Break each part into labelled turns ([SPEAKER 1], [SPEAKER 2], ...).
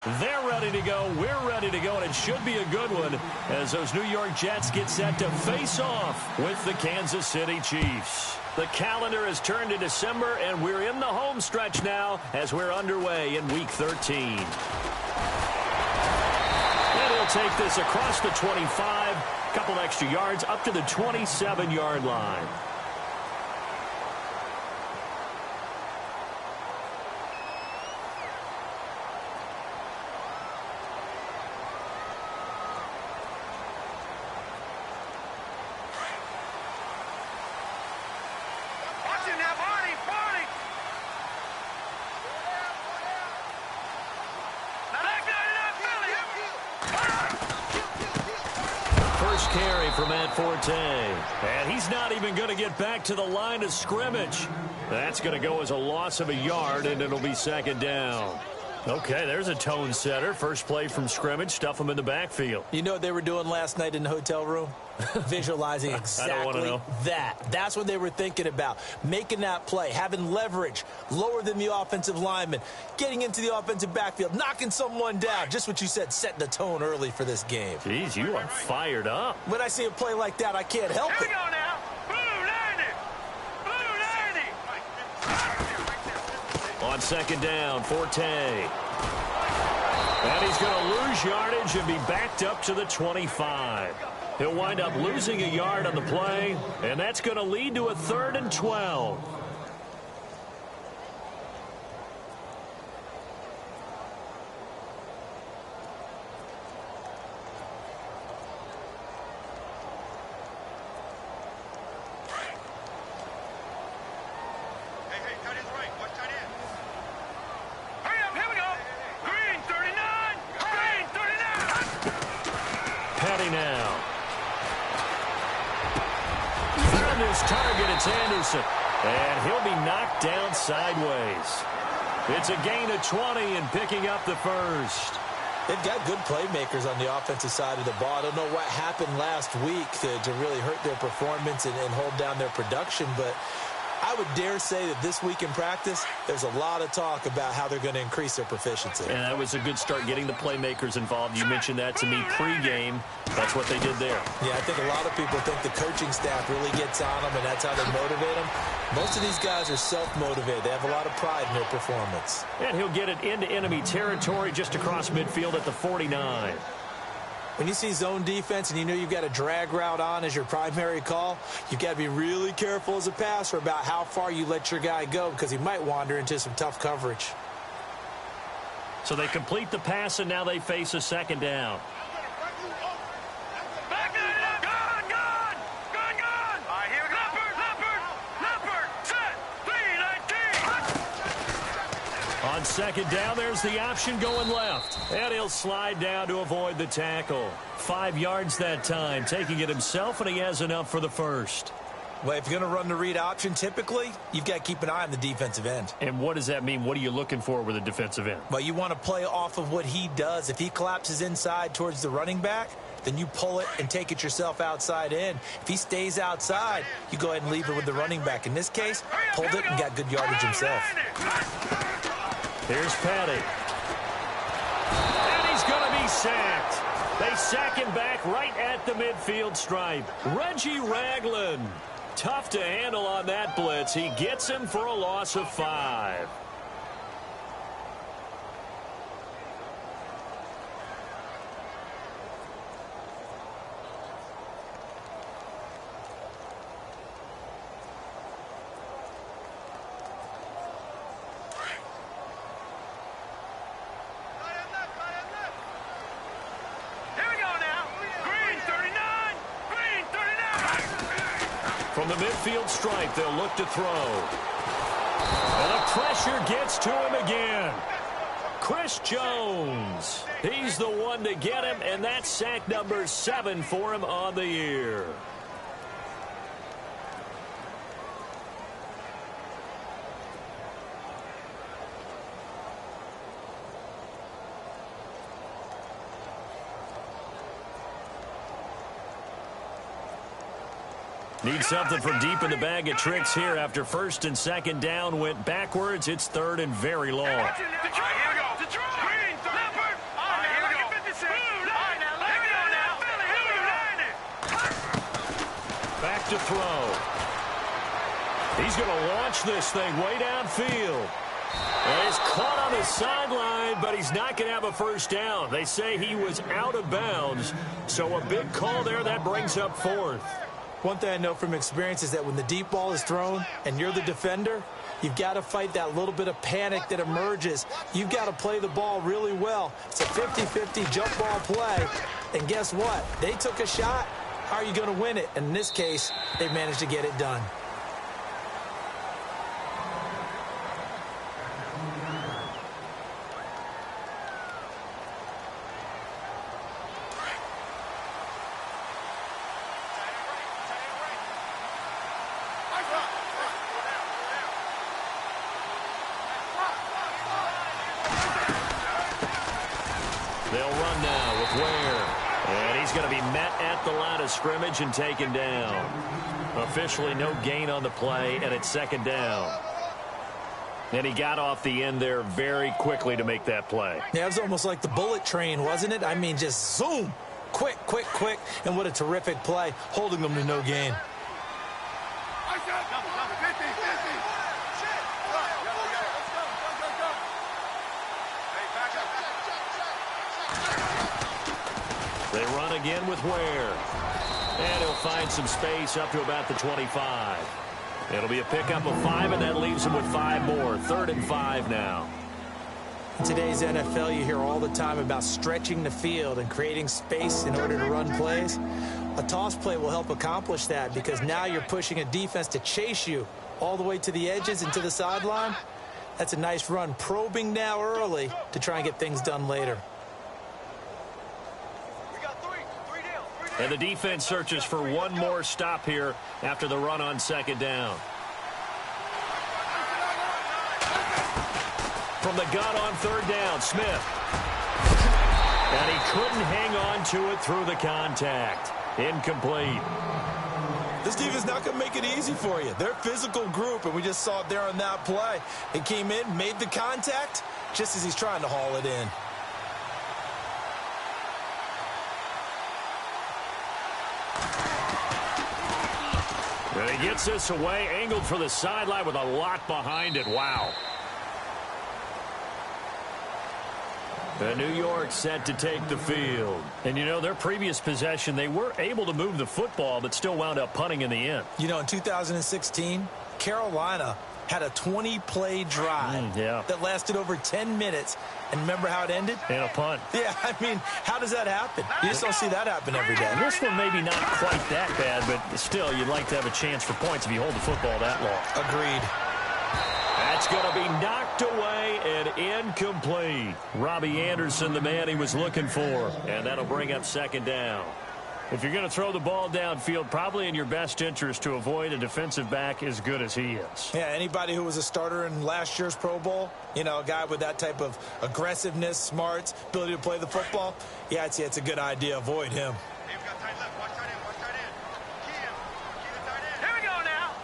[SPEAKER 1] They're ready to go. We're ready to go, and it should be a good one as those New York Jets get set to face off with the Kansas City Chiefs. The calendar has turned to December, and we're in the home stretch now as we're underway in Week 13. And he'll take this across the 25, a couple extra yards up to the 27-yard line. Carry from Matt Forte. And he's not even going to get back to the line of scrimmage. That's going to go as a loss of a yard, and it'll be second down. Okay, there's a tone setter. First play from scrimmage, stuff them in the backfield.
[SPEAKER 2] You know what they were doing last night in the hotel room? Visualizing exactly that. That's what they were thinking about. Making that play, having leverage, lower than the offensive lineman, getting into the offensive backfield, knocking someone down. Just what you said, setting the tone early for this game.
[SPEAKER 1] Jeez, you are fired up.
[SPEAKER 2] When I see a play like that, I can't help it.
[SPEAKER 3] Here we go now. Blue 90.
[SPEAKER 1] On second down, Forte. And he's going to lose yardage and be backed up to the 25. He'll wind up losing a yard on the play, and that's going to lead to a 3rd and 12. Target, it's Anderson, and he'll be knocked down sideways. It's a gain of 20 and picking up the first.
[SPEAKER 2] They've got good playmakers on the offensive side of the ball. I don't know what happened last week to really hurt their performance and hold down their production, but I would dare say that this week in practice, there's a lot of talk about how they're going to increase their proficiency.
[SPEAKER 1] And that was a good start getting the playmakers involved. You mentioned that to me pregame. That's what they did there.
[SPEAKER 2] Yeah, I think a lot of people think the coaching staff really gets on them, and that's how they motivate them. Most of these guys are self-motivated. They have a lot of pride in their performance.
[SPEAKER 1] And he'll get it into enemy territory just across midfield at the 49.
[SPEAKER 2] When you see zone defense and you know you've got a drag route on as your primary call, you've got to be really careful as a passer about how far you let your guy go because he might wander into some tough coverage.
[SPEAKER 1] So they complete the pass, and now they face a second down. On second down, there's the option going left. And he'll slide down to avoid the tackle. 5 yards that time, taking it himself, and he has enough for the first.
[SPEAKER 2] Well, if you're going to run the read option, typically, you've got to keep an eye on the defensive end.
[SPEAKER 1] And what does that mean? What are you looking for with a defensive end?
[SPEAKER 2] Well, you want to play off of what he does. If he collapses inside towards the running back, then you pull it and take it yourself outside in. If he stays outside, you go ahead and leave it with the running back. In this case, pulled it and got good yardage himself.
[SPEAKER 1] Here's Patty. And he's going to be sacked. They sack him back right at the midfield stripe. Reggie Ragland. Tough to handle on that blitz. He gets him for a loss of 5. From the midfield stripe, they'll look to throw. And the pressure gets to him again. Chris Jones. He's the one to get him, and that's sack number 7 for him on the year. Need something from deep in the bag of tricks here after first and second down went backwards. It's third and very long.
[SPEAKER 3] Here we go. Green, leopard,
[SPEAKER 1] to throw. He's going to launch this thing way downfield. And he's caught on the sideline, but he's not going to have a first down. They say he was out of bounds, so a big call there. That brings up fourth.
[SPEAKER 2] One thing I know from experience is that when the deep ball is thrown and you're the defender, you've got to fight that little bit of panic that emerges. You've got to play the ball really well. It's a 50-50 jump ball play. And guess what? They took a shot. How are you going to win it? And in this case, they managed to get it done.
[SPEAKER 1] They'll run now with Ware. And he's going to be met at the line of scrimmage and taken down. Officially no gain on the play, and it's second down. And he got off the end there very quickly to make that play.
[SPEAKER 2] Yeah, it was almost like the bullet train, wasn't it? I mean, just zoom. Quick, quick, quick. And what a terrific play, holding them to no gain.
[SPEAKER 1] They run again with Ware. And he'll find some space up to about the 25. It'll be a pickup of 5, and that leaves him with 5 more. 3rd and 5 now.
[SPEAKER 2] In today's NFL, you hear all the time about stretching the field and creating space in order to run plays. A toss play will help accomplish that because now you're pushing a defense to chase you all the way to the edges and to the sideline. That's a nice run, probing now early to try and get things done later.
[SPEAKER 1] And the defense searches for one more stop here after the run on second down. From the gun on 3rd down, Smith. And he couldn't hang on to it through the contact. Incomplete.
[SPEAKER 2] This defense is not going to make it easy for you. They're a physical group, and we just saw it there on that play. He came in, made the contact, just as he's trying to haul it in.
[SPEAKER 1] And he gets this away, angled for the sideline with a lot behind it. Wow. And New York set to take the field. And, you know, their previous possession, they were able to move the football, but still wound up punting in the end.
[SPEAKER 2] You know, in 2016, Carolina had a 20-play drive that lasted over 10 minutes. And remember how it ended?
[SPEAKER 1] And a punt.
[SPEAKER 2] Yeah, I mean, how does that happen? You just don't see that happen every day.
[SPEAKER 1] This one maybe not quite that bad, but still, you'd like to have a chance for points if you hold the football that long.
[SPEAKER 2] Agreed.
[SPEAKER 1] That's going to be knocked away and incomplete. Robbie Anderson, the man he was looking for. And that'll bring up second down. If you're going to throw the ball downfield, probably in your best interest to avoid a defensive back as good as he is.
[SPEAKER 2] Yeah, anybody who was a starter in last year's Pro Bowl, you know, a guy with that type of aggressiveness, smarts, ability to play the football, yeah, I'd say it's a good idea. Avoid him.
[SPEAKER 3] Here we go now.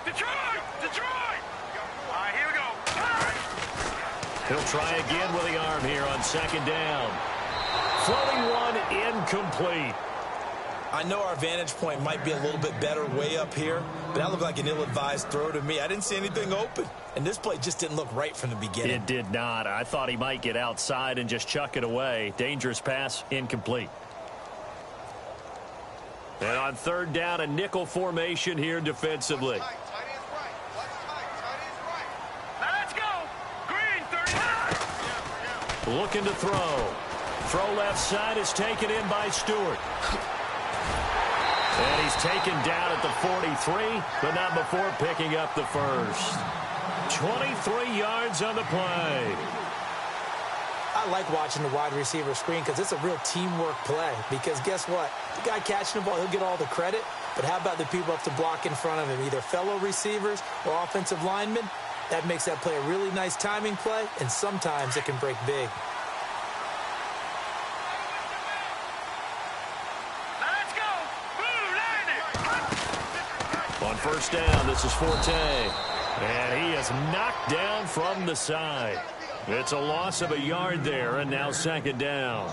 [SPEAKER 3] Detroit! Detroit! All right, here we go.
[SPEAKER 1] He'll try again with the arm here on second down. Floating one, incomplete.
[SPEAKER 2] I know our vantage point might be a little bit better way up here, but that looked like an ill-advised throw to me. I didn't see anything open, and this play just didn't look right from the beginning.
[SPEAKER 1] It did not. I thought he might get outside and just chuck it away. Dangerous pass, incomplete. And on 3rd down, a nickel formation here defensively.
[SPEAKER 3] Let's go. Green, 39.
[SPEAKER 1] Looking to throw. Throw left side is taken in by Stewart. And he's taken down at the 43, but not before picking up the first. 23 yards on the play.
[SPEAKER 2] I like watching the wide receiver screen because it's a real teamwork play. Because guess what? The guy catching the ball, he'll get all the credit. But how about the people up to block in front of him, either fellow receivers or offensive linemen? That makes that play a really nice timing play, and sometimes it can break big.
[SPEAKER 1] On 1st down, this is Forte. And he is knocked down from the side. It's a loss of a yard there, and now 2nd down.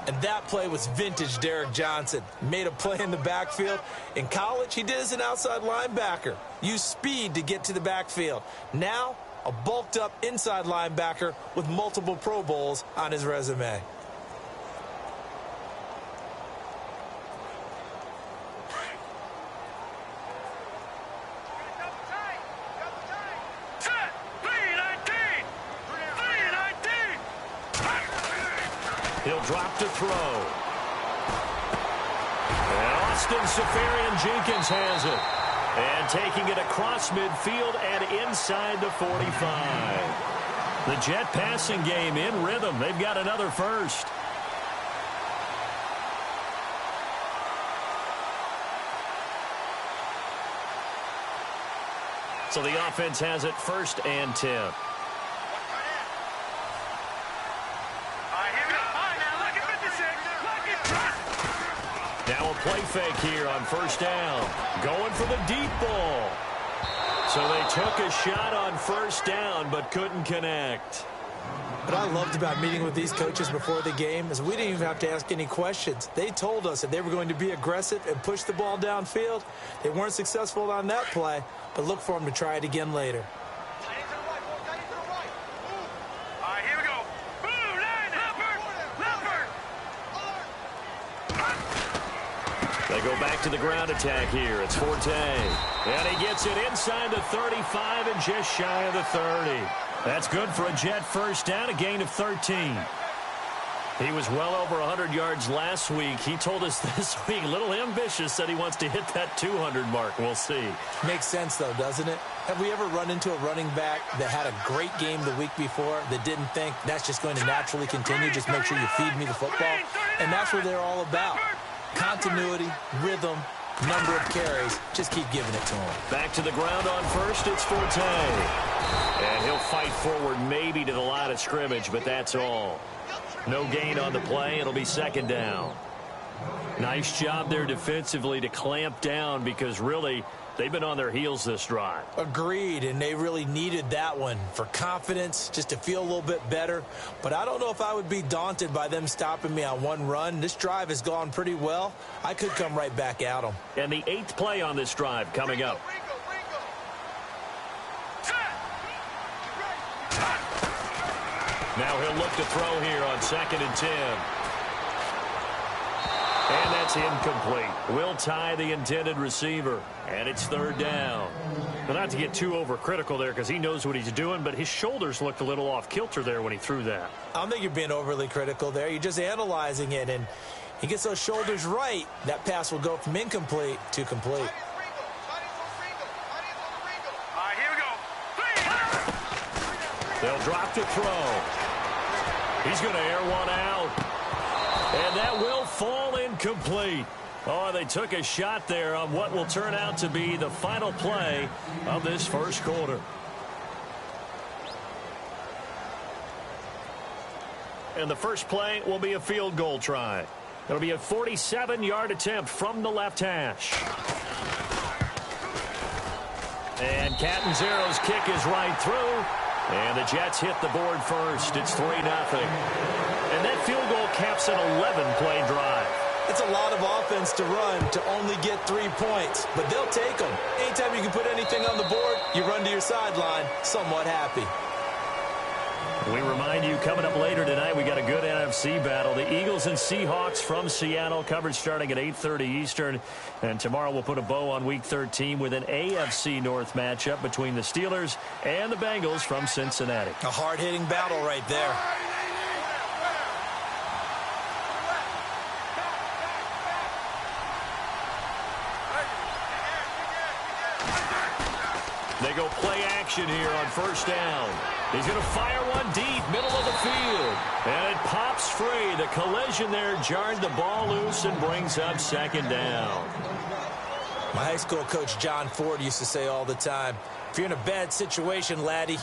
[SPEAKER 2] And that play was vintage Derek Johnson. Made a play in the backfield. In college, he did as an outside linebacker. Used speed to get to the backfield. Now, a bulked-up inside linebacker with multiple Pro Bowls on his resume.
[SPEAKER 1] He'll drop to throw. And Austin Safarian-Jenkins has it. And taking it across midfield and inside the 45. The Jet passing game in rhythm. They've got another first. So the offense has it 1st and 10. Now a play fake here on 1st down. Going for the deep ball. So they took a shot on 1st down but couldn't connect.
[SPEAKER 2] What I loved about meeting with these coaches before the game is we didn't even have to ask any questions. They told us that they were going to be aggressive and push the ball downfield. They weren't successful on that play, but look for them to try it again later.
[SPEAKER 1] They go back to the ground attack here. It's Forte. And he gets it inside the 35 and just shy of the 30. That's good for a Jet 1st down, a gain of 13. He was well over 100 yards last week. He told us this week, a little ambitious, said he wants to hit that 200 mark. We'll see.
[SPEAKER 2] Makes sense, though, doesn't it? Have we ever run into a running back that had a great game the week before that didn't think that's just going to naturally continue, just make sure you feed me the football? And that's what they're all about. Continuity, rhythm, number of carries. Just keep giving it to him.
[SPEAKER 1] Back to the ground on 1st. It's Forte. And he'll fight forward maybe to the line of scrimmage, but that's all. No gain on the play. It'll be 2nd down. Nice job there defensively to clamp down because really they've been on their heels this drive.
[SPEAKER 2] Agreed, and they really needed that one for confidence, just to feel a little bit better. But I don't know if I would be daunted by them stopping me on one run. This drive has gone pretty well. I could come right back at them.
[SPEAKER 1] And the 8th play on this drive coming up. Now he'll look to throw here on 2nd and 10. And that's incomplete. Will tie the intended receiver. And it's 3rd down. Well, not to get too overcritical there because he knows what he's doing, but his shoulders looked a little off kilter there when he threw that.
[SPEAKER 2] I don't think you're being overly critical there. You're just analyzing it, and he gets those shoulders right. That pass will go from incomplete to complete.
[SPEAKER 1] They'll drop to throw. He's going to air one out. And that will fall incomplete. Oh, they took a shot there on what will turn out to be the final play of this 1st quarter. And the first play will be a field goal try. It'll be a 47-yard attempt from the left hash. And Catanzaro's kick is right through. And the Jets hit the board first. It's 3-0. And that field goal caps an 11-play drive.
[SPEAKER 2] It's a lot of offense to run to only get 3 points, but they'll take them. Anytime you can put anything on the board, you run to your sideline somewhat happy.
[SPEAKER 1] We remind you, coming up later tonight, we got a good NFC battle. The Eagles and Seahawks from Seattle, coverage starting at 8:30 Eastern. And tomorrow we'll put a bow on Week 13 with an AFC North matchup between the Steelers and the Bengals from Cincinnati.
[SPEAKER 2] A hard-hitting battle right there.
[SPEAKER 1] They go play action here on 1st down. He's going to fire one deep, middle of the field. And it pops free. The collision there jarred the ball loose and brings up 2nd down.
[SPEAKER 2] My high school coach John Ford used to say all the time, if you're in a bad situation, laddie,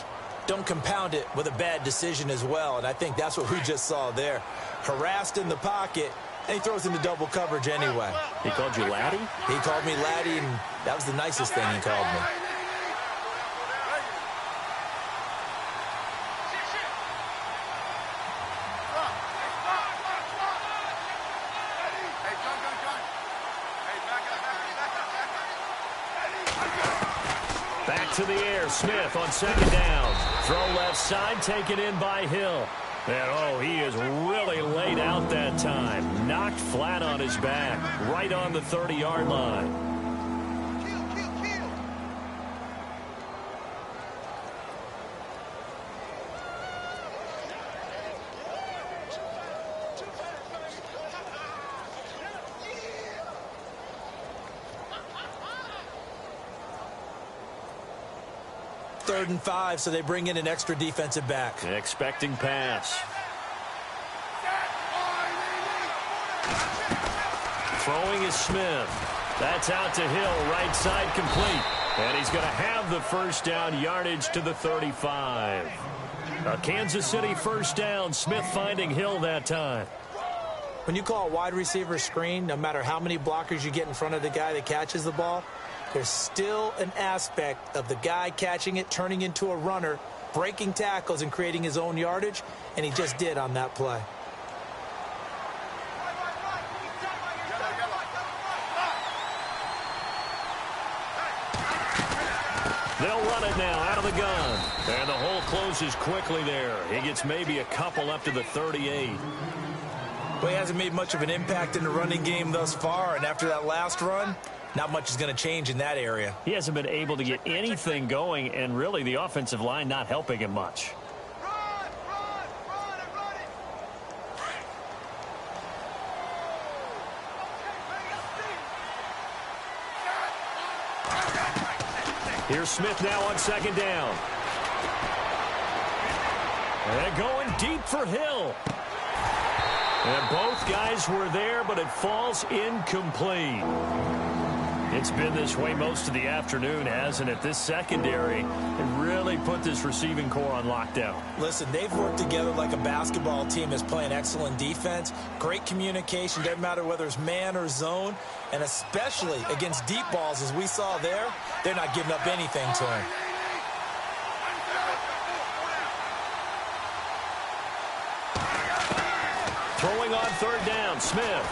[SPEAKER 2] don't compound it with a bad decision as well. And I think that's what we just saw there. Harassed in the pocket, and he throws into double coverage anyway.
[SPEAKER 1] He called you laddie?
[SPEAKER 2] He called me laddie, and that was the nicest thing he called me.
[SPEAKER 1] Back to the air. Smith on second down. Throw left side, taken in by Hill. And, oh, he is really laid out that time. Knocked flat on his back, right on the 30-yard line.
[SPEAKER 2] Third and 5, so they bring in an extra defensive back.
[SPEAKER 1] Expecting pass. Throwing is Smith. That's out to Hill, right side complete. And he's going to have the first down, yardage to the 35. A Kansas City first down. Smith finding Hill that time.
[SPEAKER 2] When you call a wide receiver screen, no matter how many blockers you get in front of the guy that catches the ball, there's still an aspect of the guy catching it, turning into a runner, breaking tackles and creating his own yardage, and he just did on that play.
[SPEAKER 1] They'll run it now out of the gun. And the hole closes quickly there. He gets maybe a couple up to the 38.
[SPEAKER 2] Well, he hasn't made much of an impact in the running game thus far, and after that last run, not much is going to change in that area.
[SPEAKER 1] He hasn't been able to get anything going, and really the offensive line not helping him much. Here's Smith now on second down. And going deep for Hill. And both guys were there, but it falls incomplete. It's been this way most of the afternoon, hasn't it? This secondary it really put this receiving core on lockdown.
[SPEAKER 2] Listen, they've worked together like a basketball team that's playing excellent defense. Great communication, doesn't matter whether it's man or zone. And especially against deep balls, as we saw there, they're not giving up anything to him.
[SPEAKER 1] Throwing on third down, Smith.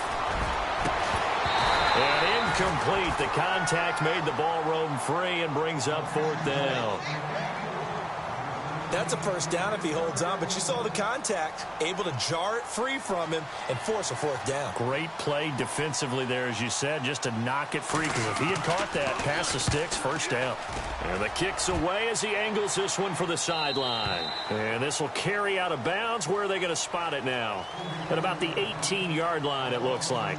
[SPEAKER 1] And incomplete. The contact made the ball roam free and brings up fourth down.
[SPEAKER 2] That's a first down if he holds on, but you saw the contact, able to jar it free from him and force a fourth down.
[SPEAKER 1] Great play defensively there, as you said, just to knock it free, because if he had caught that, past the sticks, first down. And the kick's away as he angles this one for the sideline. And this will carry out of bounds. Where are they going to spot it now? At about the 18-yard line, it looks like.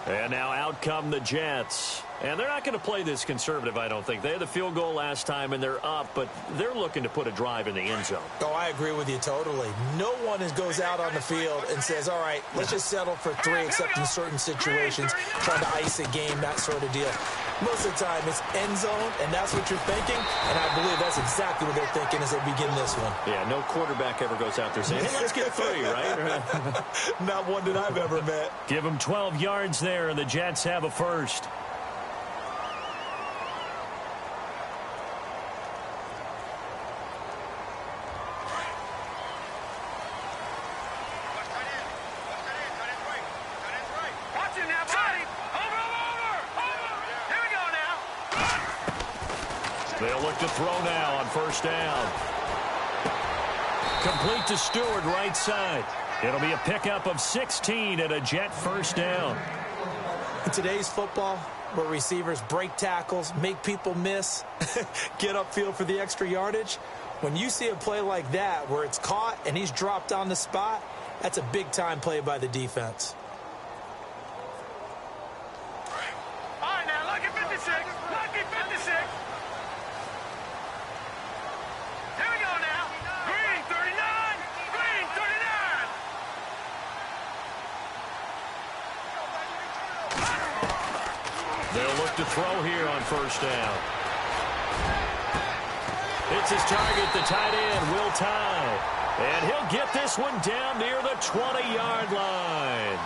[SPEAKER 1] And now out come the Jets. And they're not going to play this conservative, I don't think. They had the field goal last time, and they're up, but they're looking to put a drive in the end zone.
[SPEAKER 2] Oh, I agree with you totally. No one goes out on the field and says, all right, let's just settle for 3, except in certain situations, trying to ice a game, that sort of deal. Most of the time, it's end zone, and that's what you're thinking, and I believe that's exactly what they're thinking as they begin this one.
[SPEAKER 1] Yeah, no quarterback ever goes out there saying, hey, let's get 3, right?
[SPEAKER 2] Not one that I've ever met.
[SPEAKER 1] Give them 12 yards there, and the Jets have a first. They'll look to throw now on first down. Complete to Stewart, right side. It'll be a pickup of 16 and a Jet first down.
[SPEAKER 2] In today's football, where receivers break tackles, make people miss, get upfield for the extra yardage, when you see a play like that where it's caught and he's dropped on the spot, that's a big-time play by the defense.
[SPEAKER 3] All right, now, look at 56. Look at 56. Here we go now. Green 39. Green 39.
[SPEAKER 1] They'll look to throw here on first down. It's his target, the tight end, Will Tye. And he'll get this one down near the 20-yard line.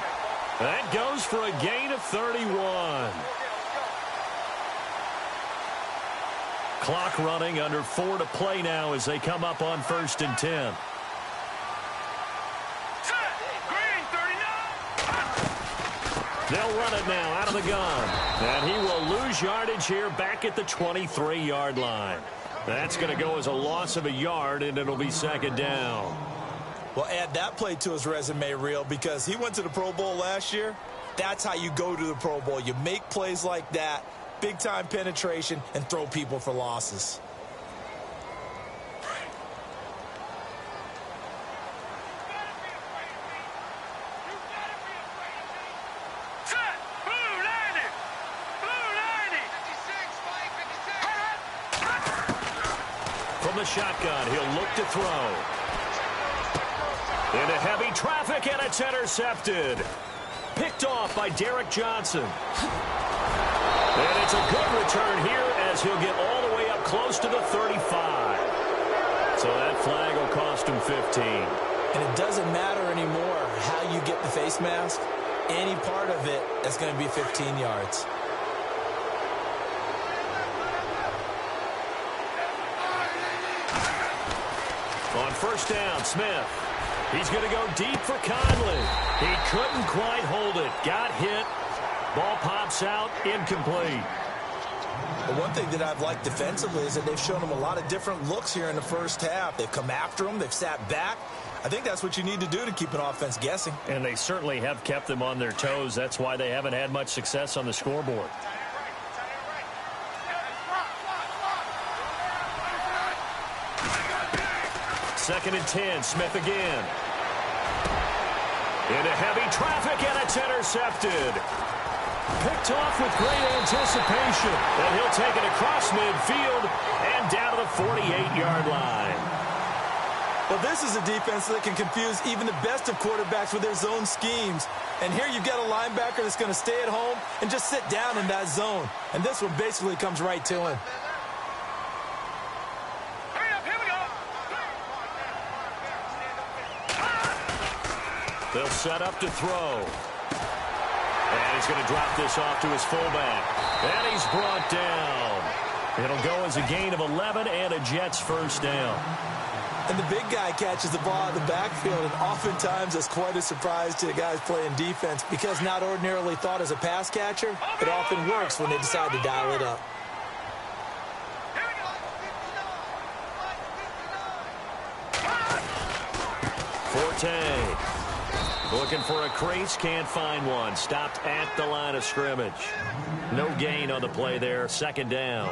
[SPEAKER 1] That goes for a gain of 31. Clock running, under 4 to play now as they come up on 1st and 10. They'll run it now out of the gun. And he will lose yardage here back at the 23-yard line. That's going to go as a loss of a yard, and it'll be second down.
[SPEAKER 2] Well, add that play to his resume reel because he went to the Pro Bowl last year. That's how you go to the Pro Bowl. You make plays like that, big-time penetration, and throw people for losses.
[SPEAKER 1] From the shotgun, he'll look to throw. Into heavy traffic, and it's intercepted. Picked off by Derek Johnson. And it's a good return here as he'll get all the way up close to the 35. So that flag will cost him 15.
[SPEAKER 2] And it doesn't matter anymore how you get the face mask. Any part of it is going to be 15 yards.
[SPEAKER 1] On first down, Smith. He's going to go deep for Conley. He couldn't quite hold it. Got hit. Ball pops out. Incomplete.
[SPEAKER 2] But one thing that I've liked defensively is that they've shown him a lot of different looks here in the first half. They've come after him. They've sat back. I think that's what you need to do to keep an offense guessing.
[SPEAKER 1] And they certainly have kept them on their toes. That's why they haven't had much success on the scoreboard. Second and 10, Smith again. Into heavy traffic, and it's intercepted. Picked off with great anticipation. And he'll take it across midfield and down to the 48-yard line.
[SPEAKER 2] Well, this is a defense that can confuse even the best of quarterbacks with their zone schemes. And here you've got a linebacker that's going to stay at home and just sit down in that zone. And this one basically comes right to him.
[SPEAKER 1] They'll set up to throw. And he's going to drop this off to his fullback. And he's brought down. It'll go as a gain of 11 and a Jets first down.
[SPEAKER 2] And the big guy catches the ball out of the backfield, and oftentimes that's quite a surprise to the guys playing defense because not ordinarily thought as a pass catcher, it often works when they decide to dial it up.
[SPEAKER 1] Forte. Looking for a crease, can't find one. Stopped at the line of scrimmage. No gain on the play there, second down.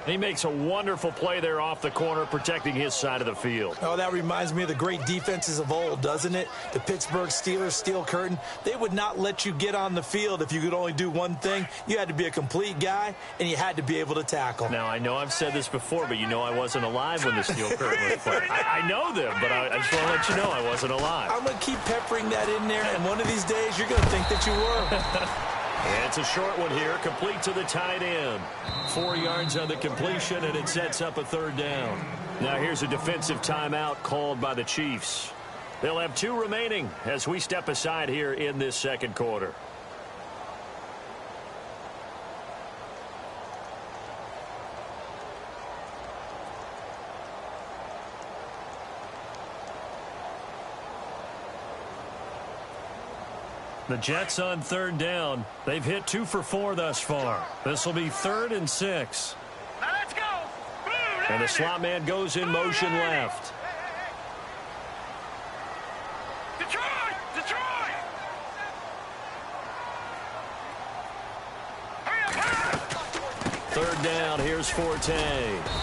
[SPEAKER 1] He makes a wonderful play there off the corner, protecting his side of the field.
[SPEAKER 2] Oh, that reminds me of the great defenses of old, doesn't it? The Pittsburgh Steelers steel curtain. They would not let you get on the field if you could only do one thing. You had to be a complete guy, and you had to be able to tackle.
[SPEAKER 1] Now, I know I've said this before, but you know I wasn't alive when the steel curtain was played. I know them, but I just want to let you know I wasn't alive.
[SPEAKER 2] I'm going to keep peppering that in there, and one of these days you're going to think that you were.
[SPEAKER 1] And it's a short one here, complete to the tight end. 4 yards on the completion, and it sets up a third down. Now here's a defensive timeout called by the Chiefs. They'll have 2 remaining as we step aside here in this second quarter. The Jets on third down. They've hit 2 for 4 thus far. This will be 3rd and 6.
[SPEAKER 3] Now let's go.
[SPEAKER 1] And the slot man goes in motion left.
[SPEAKER 3] Detroit! Detroit!
[SPEAKER 1] Third down, here's Forte.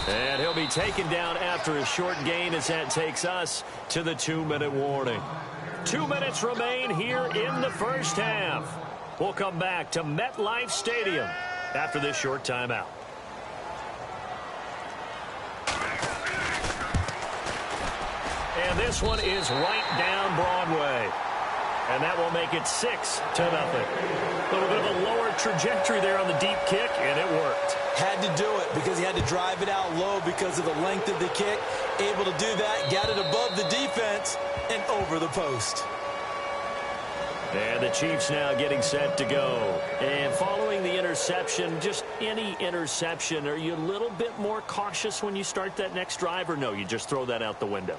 [SPEAKER 1] And he'll be taken down after a short gain as that takes us to the 2-minute warning. 2 minutes remain here in the first half. We'll come back to MetLife Stadium after this short timeout. And this one is right down Broadway. And that will make it 6-0. A little bit of a lower trajectory there on the deep kick, and it worked.
[SPEAKER 2] Had to do it because he had to drive it out low because of the length of the kick. Able to do that, got it above the defense and over the post.
[SPEAKER 1] And the Chiefs now getting set to go. And following the interception, just any interception, are you a little bit more cautious when you start that next drive, or no, you just throw that out the window?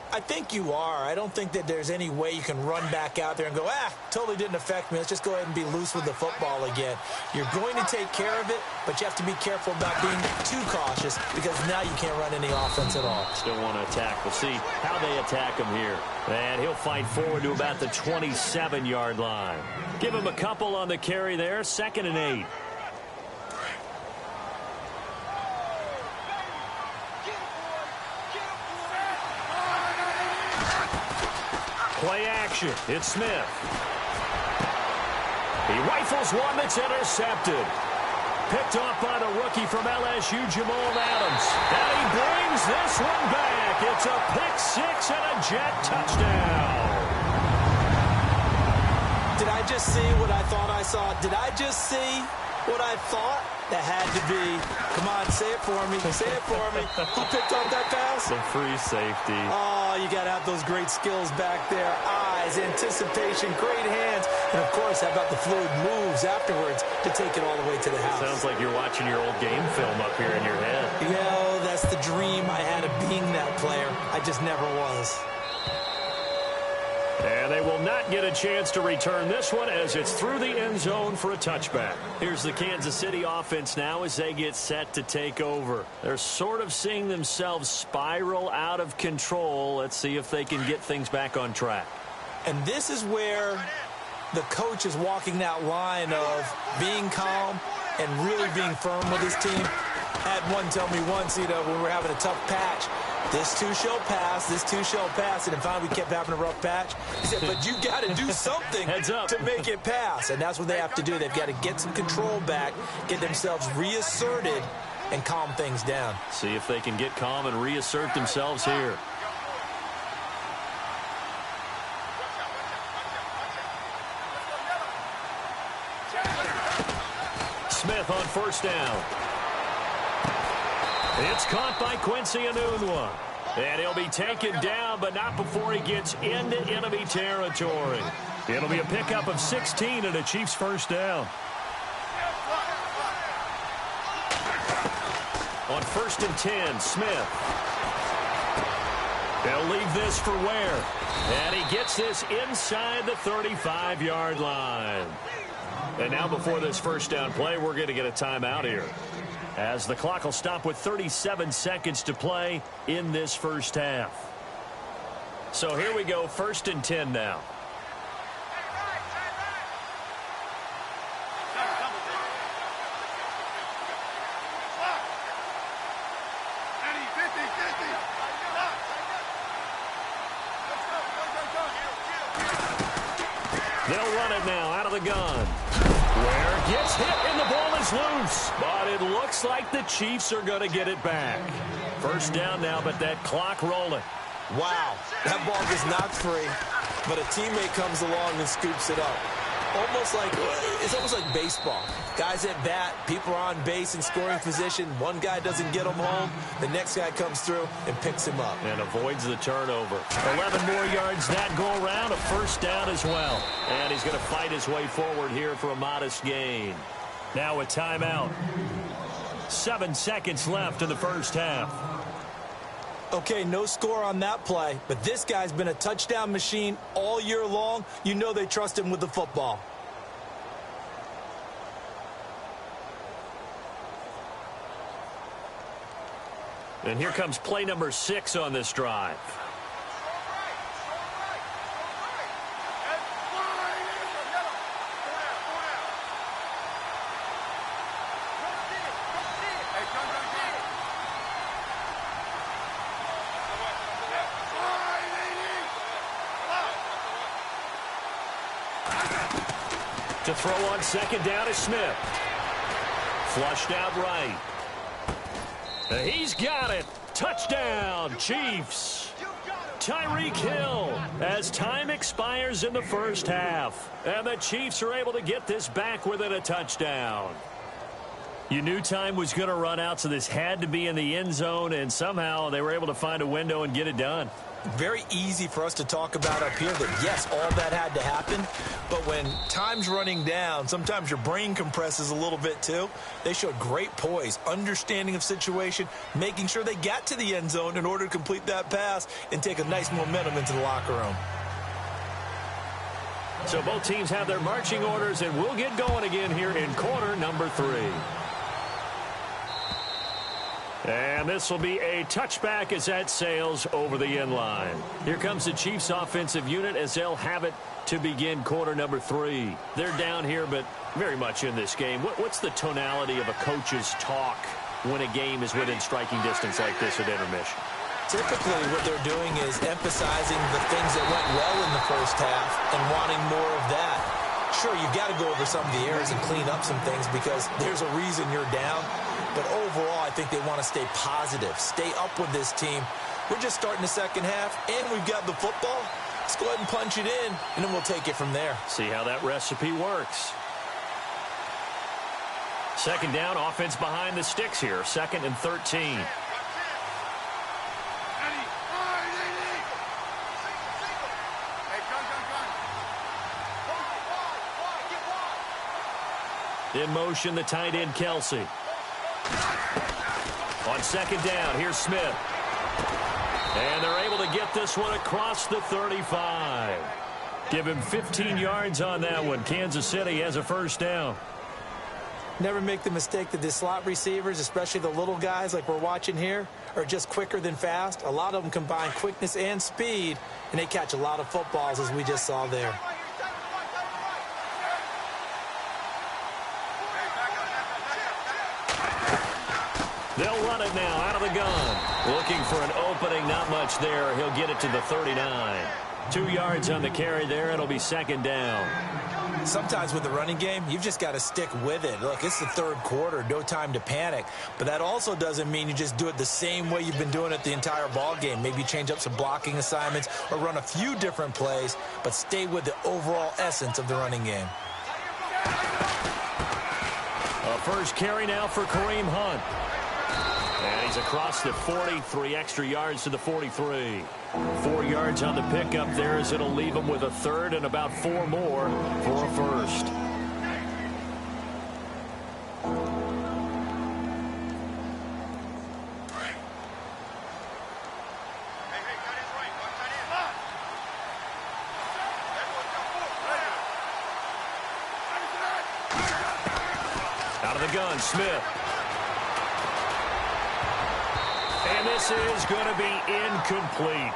[SPEAKER 2] I think you are. I don't think that there's any way you can run back out there and go, totally didn't affect me. Let's just go ahead and be loose with the football again. You're going to take care of it, but you have to be careful about being too cautious because now you can't run any offense at all.
[SPEAKER 1] Still want to attack. We'll see how they attack him here. And he'll fight forward to about the 27-yard line. Give him a couple on the carry there. 2nd and 8. Play action. It's Smith. He rifles one that's intercepted. Picked off by the rookie from LSU, Jamal Adams. And he brings this one back. It's a pick-6 and a Jet touchdown.
[SPEAKER 2] Did I just see what I thought I saw? Did I just see what I thought? That had to be. Come on, say it for me. Say it for me. Who picked off that pass?
[SPEAKER 1] The free safety.
[SPEAKER 2] Oh, you got to have those great skills back there. Eyes, anticipation, great hands. And, of course, how about the fluid moves afterwards to take it all the way to the house?
[SPEAKER 1] Sounds like you're watching your old game film up here in your head.
[SPEAKER 2] That's the dream I had of being that player. I just never was.
[SPEAKER 1] And they will not get a chance to return this one as it's through the end zone for a touchback. Here's the Kansas City offense now as they get set to take over. They're sort of seeing themselves spiral out of control. Let's see if they can get things back on track.
[SPEAKER 2] And this is where the coach is walking that line of being calm and really being firm with his team. Had one tell me once, when we were having a tough patch, this too shall pass, this too shall pass. And finally we kept having a rough patch. He said, but you got to do something to make it pass. And that's what they have to do. They've got to get some control back, get themselves reasserted, and calm things down.
[SPEAKER 1] See if they can get calm and reassert themselves here. Smith on 1st down. It's caught by Quincy Enunwa. And he'll be taken down, but not before he gets into enemy territory. It'll be a pickup of 16 and a Chiefs 1st down. On 1st and 10, Smith. They'll leave this for Ware. And he gets this inside the 35-yard line. And now before this 1st down play, we're going to get a timeout here, as the clock will stop with 37 seconds to play in this 1st half. So here we go, 1st and 10 now. They'll run it now out of the gun. Ware gets hit and the ball is loose. But it looks like the Chiefs are going to get it back. 1st down now, but that clock rolling.
[SPEAKER 2] Wow, that ball gets knocked free, but a teammate comes along and scoops it up. It's almost like baseball. Guys at bat, people are on base in scoring position. One guy doesn't get him home. The next guy comes through and picks him up.
[SPEAKER 1] And avoids the turnover. 11 more yards that go around, a 1st down as well. And he's going to fight his way forward here for a modest gain. Now a timeout. 7 seconds left in the 1st half.
[SPEAKER 2] Okay, no score on that play, but this guy's been a touchdown machine all year long. You know they trust him with the football.
[SPEAKER 1] And here comes play number 6 on this drive. To throw on 2nd down is Smith. Flushed out right. He's got it. Touchdown, Chiefs. Tyreek Hill as time expires in the 1st half. And the Chiefs are able to get this back within a touchdown. You knew time was going to run out, so this had to be in the end zone, and somehow they were able to find a window and get it done.
[SPEAKER 2] very easy for us to talk about up here that, yes, all that had to happen. But when time's running down, sometimes your brain compresses a little bit too. They showed great poise, understanding of situation, making sure they got to the end zone in order to complete that pass and take a nice momentum into the locker room.
[SPEAKER 1] So both teams have their marching orders, and we'll get going again here in quarter number 3. And this will be a touchback as that sails over the end line. Here comes the Chiefs offensive unit as they'll have it to begin quarter number 3. They're down here, but very much in this game. What's the tonality of a coach's talk when a game is within striking distance like this at intermission?
[SPEAKER 2] Typically, what they're doing is emphasizing the things that went well in the first half and wanting more of that. Sure, you've got to go over some of the errors and clean up some things because there's a reason you're down. But overall, I think they want to stay positive, stay up with this team. We're just starting the second half, and we've got the football. Let's go ahead and punch it in, and then we'll take it from there.
[SPEAKER 1] See how that recipe works. Second down, offense behind the sticks here. 2nd and 13. In motion, the tight end, Kelsey. On second down, here's Smith. And they're able to get this one across the 35. Give him 15 yards on that one. Kansas City has a first down.
[SPEAKER 2] Never make the mistake that the slot receivers, especially the little guys like we're watching here, are just quicker than fast. A lot of them combine quickness and speed, and they catch a lot of footballs, as we just saw there.
[SPEAKER 1] They'll run it now out of the gun. Looking for an opening, not much there. He'll get it to the 39. 2 yards on the carry there. It'll be second down.
[SPEAKER 2] Sometimes with the running game, you've just got to stick with it. Look, it's the third quarter, no time to panic. But that also doesn't mean you just do it the same way you've been doing it the entire ball game. Maybe change up some blocking assignments or run a few different plays, but stay with the overall essence of the running game.
[SPEAKER 1] A first carry now for Kareem Hunt. And he's across the 40, 3 extra yards to the 43. 4 yards on the pickup there as it'll leave him with a third and about 4 more for a first. Out of the gun, Smith. And this is going to be incomplete.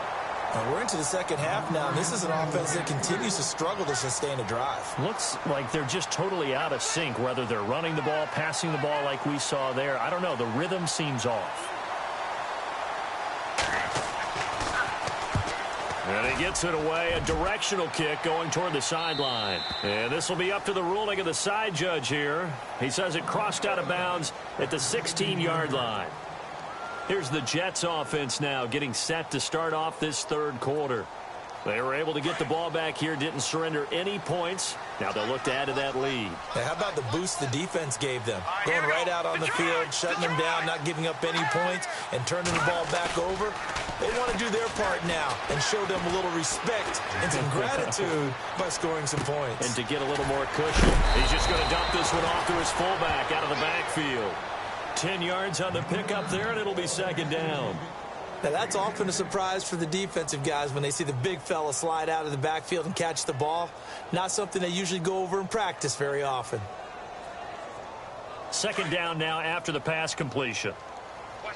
[SPEAKER 2] We're into the second half now, and this is an offense that continues to struggle to sustain a drive.
[SPEAKER 1] Looks like they're just totally out of sync, whether they're running the ball, passing the ball like we saw there. I don't know. The rhythm seems off. And he gets it away. A directional kick going toward the sideline. And this will be up to the ruling of the side judge here. He says it crossed out of bounds at the 16-yard line. Here's the Jets offense now getting set to start off this third quarter. They were able to get the ball back here, didn't surrender any points. Now they'll look to add to that lead.
[SPEAKER 2] Now, how about the boost the defense gave them? Going right out on the field, shutting them down, not giving up any points, and turning the ball back over. They want to do their part now and show them a little respect and some gratitude by scoring some points.
[SPEAKER 1] And to get a little more cushion, he's just going to dump this one off to his fullback out of the backfield. 10 yards on the pickup there, and it'll be second down.
[SPEAKER 2] Now, that's often a surprise for the defensive guys when they see the big fella slide out of the backfield and catch the ball. Not something they usually go over in practice very often.
[SPEAKER 1] Second down now after the pass completion.
[SPEAKER 3] Now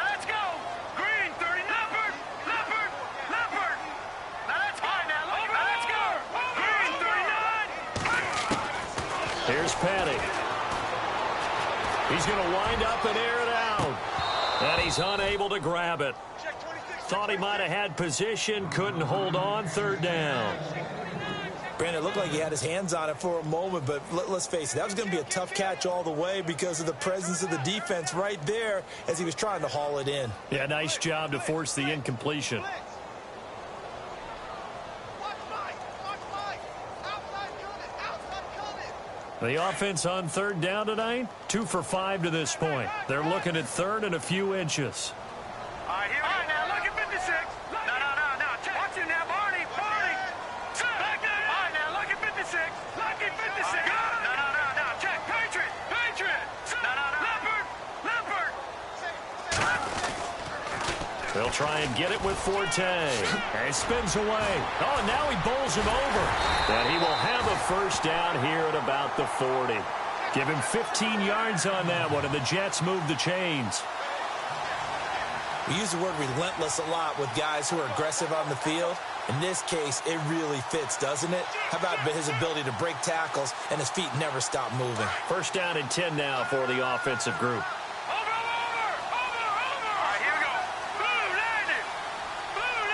[SPEAKER 3] let's go. Green, 30, Leopard. Now that's high now. Let's go. Green, 39.
[SPEAKER 1] Here's Patty. He's going to wind up and air it out. And he's unable to grab it. Thought he might have had position, couldn't hold on. Third down.
[SPEAKER 2] Brandon, it looked like he had his hands on it for a moment, but let's face it, that was going to be a tough catch all the way because of the presence of the defense right there as he was trying to haul it in.
[SPEAKER 1] Yeah, nice job to force the incompletion. The offense on third down tonight, 2 for 5 to this point. They're looking at third and a few inches.
[SPEAKER 3] All right, right, now look at 56. No. Check. Watch him now, Barney. Back there. All right, now look at 56. Lucky 56. No. Check. Patriot. Leopard.
[SPEAKER 1] They'll try and get it with Forte. And he spins away. Oh, and now he bowls him over. And he will have a first down here at about the 40. Give him 15 yards on that one, and the Jets move the chains.
[SPEAKER 2] We use the word relentless a lot with guys who are aggressive on the field. In this case, it really fits, doesn't it? How about his ability to break tackles and his feet never stop moving?
[SPEAKER 1] First down and 10 now for the offensive group.
[SPEAKER 3] Over. All right, here we go. Blue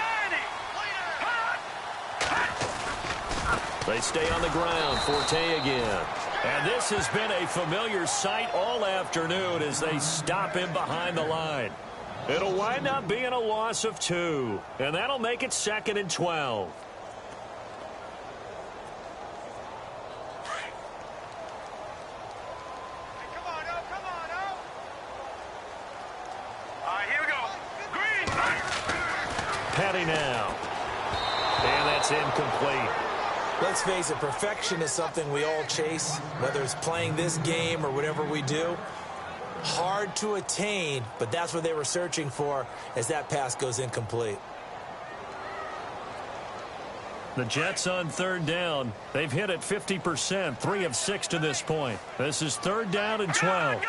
[SPEAKER 3] 90.
[SPEAKER 1] They stay on the ground. Forte again. And this has been a familiar sight all afternoon as they stop him behind the line. It'll wind up being a loss of 2, and that'll make it 2nd and 12.
[SPEAKER 3] Come on, All right, here we go. Green.
[SPEAKER 1] Petty now. And that's incomplete.
[SPEAKER 2] Let's face it, perfection is something we all chase, whether it's playing this game or whatever we do. Hard to attain, but that's what they were searching for as that pass goes incomplete.
[SPEAKER 1] The Jets on 3rd down. They've hit it 50%, 3 of 6 to this point. This is 3rd down and 12.